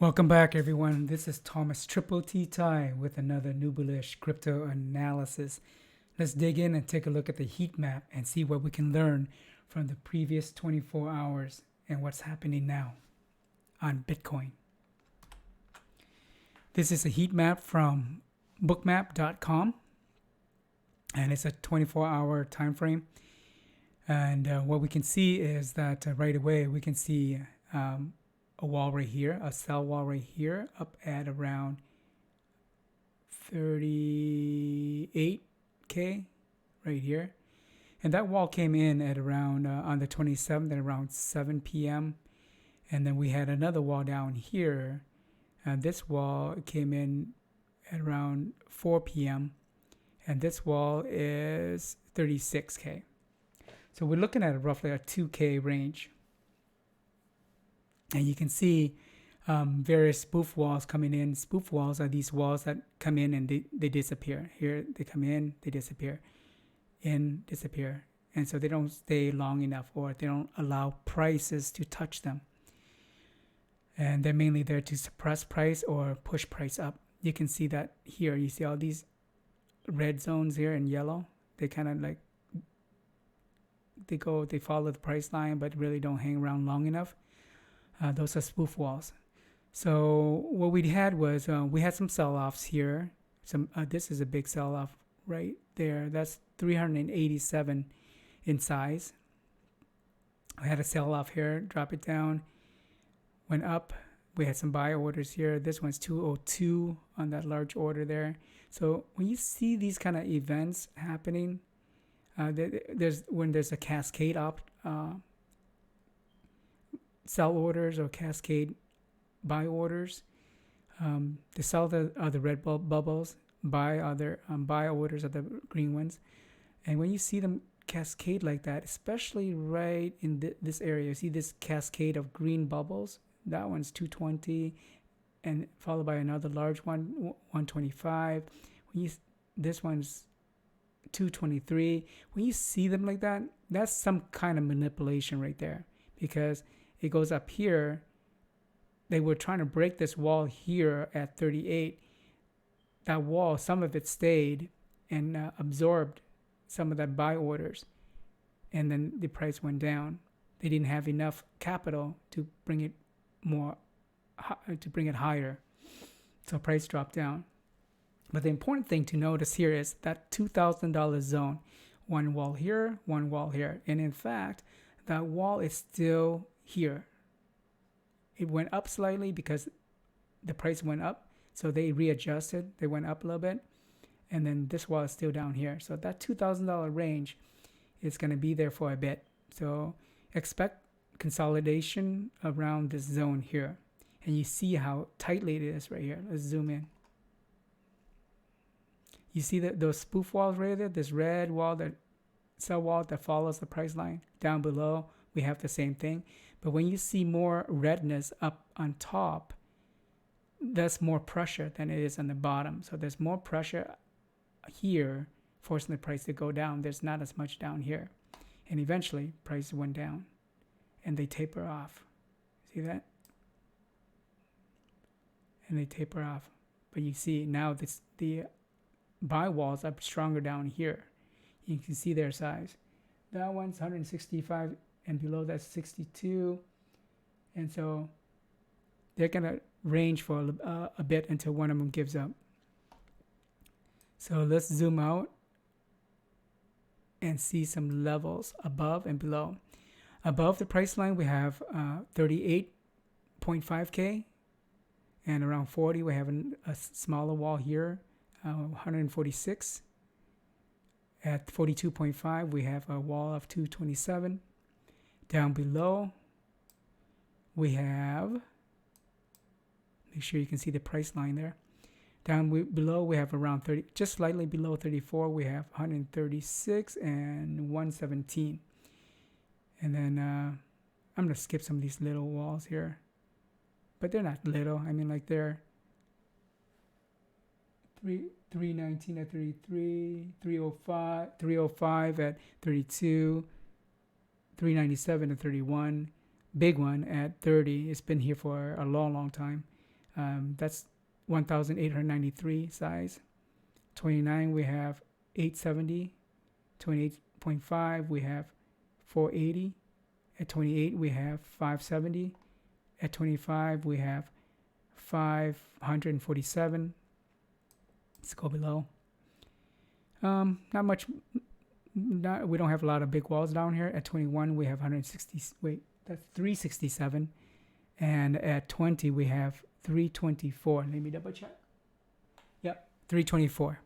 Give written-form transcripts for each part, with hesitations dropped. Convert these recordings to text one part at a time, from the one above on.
Welcome back, everyone. This is Thomas Triple T Ty with another Nubulish crypto analysis. Let's dig in and take a look at the heat map and see what we can learn from the previous 24 hours and what's happening now on Bitcoin. This is a heat map from bookmap.com and it's a 24-hour time frame. And what we can see is that right away we can see a wall right here, a sell wall right here, up at around 38K right here. And that wall came in at around on the 27th at around 7 p.m. And then we had another wall down here. And this wall came in at around 4 p.m. And this wall is 36K. So we're looking at roughly a 2K range. And you can see various spoof walls coming in. Spoof walls are these walls that come in and they disappear. Here they come in, they disappear, disappear. And so they don't stay long enough, or they don't allow prices to touch them. And they're mainly there to suppress price or push price up. You can see that here. You see all these red zones here in yellow. They kind of like, they follow the price line, but really don't hang around long enough. Those are spoof walls. So what we had was we had some sell-offs here. This is a big sell-off right there. That's 387 in size. I had a sell-off here, drop it down, went up. We had some buy orders here. This one's 202 on that large order there. So when you see these kind of events happening, when there's a cascade sell orders or cascade buy orders. The sell are the red bubbles, buy orders are the green ones. And when you see them cascade like that, especially right in this area, you see this cascade of green bubbles. That one's 220, and followed by another large one, 125. This one's 223. When you see them like that, that's some kind of manipulation right there, because it goes up here. They were trying to break this wall here at 38. That wall, some of it stayed and absorbed some of that buy orders, and then the price went down. They didn't have enough capital to bring it higher, so price dropped down. But the important thing to notice here is that $2,000 zone, one wall here, and in fact, that wall is still here. It went up slightly because the price went up, so they readjusted. They went up a little bit, and then this wall is still down here. So that $2,000 range is going to be there for a bit. So expect consolidation around this zone here, and you see how tightly it is right here. Let's zoom in. You see those spoof walls right there, this red wall, that sell wall that follows the price line. Down below, we have the same thing. But when you see more redness up on top, that's more pressure than it is on the bottom. So there's more pressure here, forcing the price to go down. There's not as much down here. And eventually, price went down, and they taper off. See that? And they taper off. But you see now the buy walls are stronger down here. You can see their size. That one's 165, and below that's 62. And so they're going to range for a bit until one of them gives up. So let's zoom out and see some levels above and below. Above the price line, we have 38.5K, and around 40, we have a smaller wall here, 146. At 42.5, we have a wall of 227. Down below, we have, make sure you can see the price line there. Down below, we have around 30, just slightly below 34, we have 136 and 117. And then I'm going to skip some of these little walls here. But they're not little. I mean, like they're 319 at 33, 305 at 32, 397 at 31. Big one at 30. It's been here for a long, long time. That's 1,893 size. 29 we have 870. 28.5 we have 480. At 28 we have 570. At 25 we have 547. Let's go below. Not much. We don't have a lot of big walls down here. At 21 we have 160. Wait, that's 367. And at 20 we have 324. Let me double check. Yep, 324.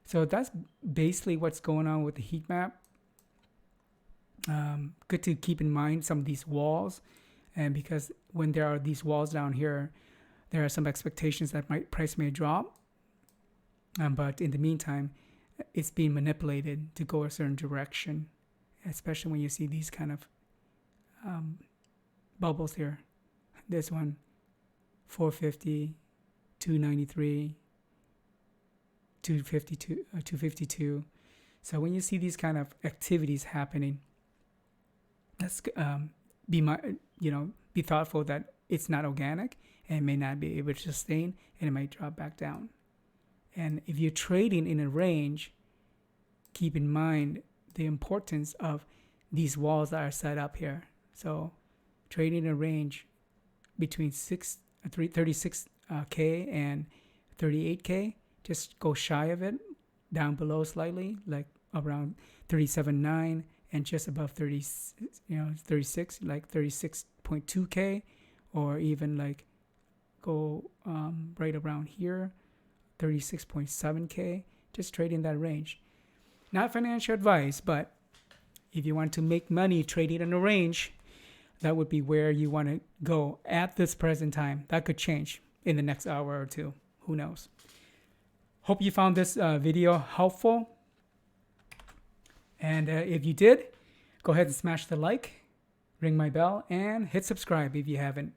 So that's basically what's going on with the heat map. Good to keep in mind some of these walls, and because when there are these walls down here, there are some expectations that price may drop. But in the meantime, it's being manipulated to go a certain direction, especially when you see these kind of bubbles here. This one, 450, 293, 252, 252. So when you see these kind of activities happening, let's be thoughtful that it's not organic and may not be able to sustain, and it might drop back down. And if you're trading in a range, keep in mind the importance of these walls that are set up here. So trading in a range between 36K and 38K, just go shy of it, down below slightly, like around 37.9, and just above 36, like 36.2K, or even like go right around here, 36.7K. Just trade in that range. Not financial advice, but if you want to make money trading in a range, that would be where you want to go at this present time. That could change in the next hour or two. Who knows? Hope you found this video helpful. And if you did, go ahead and smash the like, ring my bell, and hit subscribe if you haven't.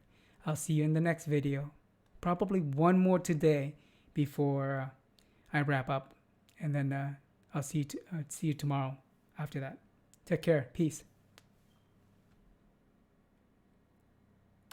I'll see you in the next video. Probably one more today before I wrap up. And then I'll see you tomorrow after that. Take care. Peace.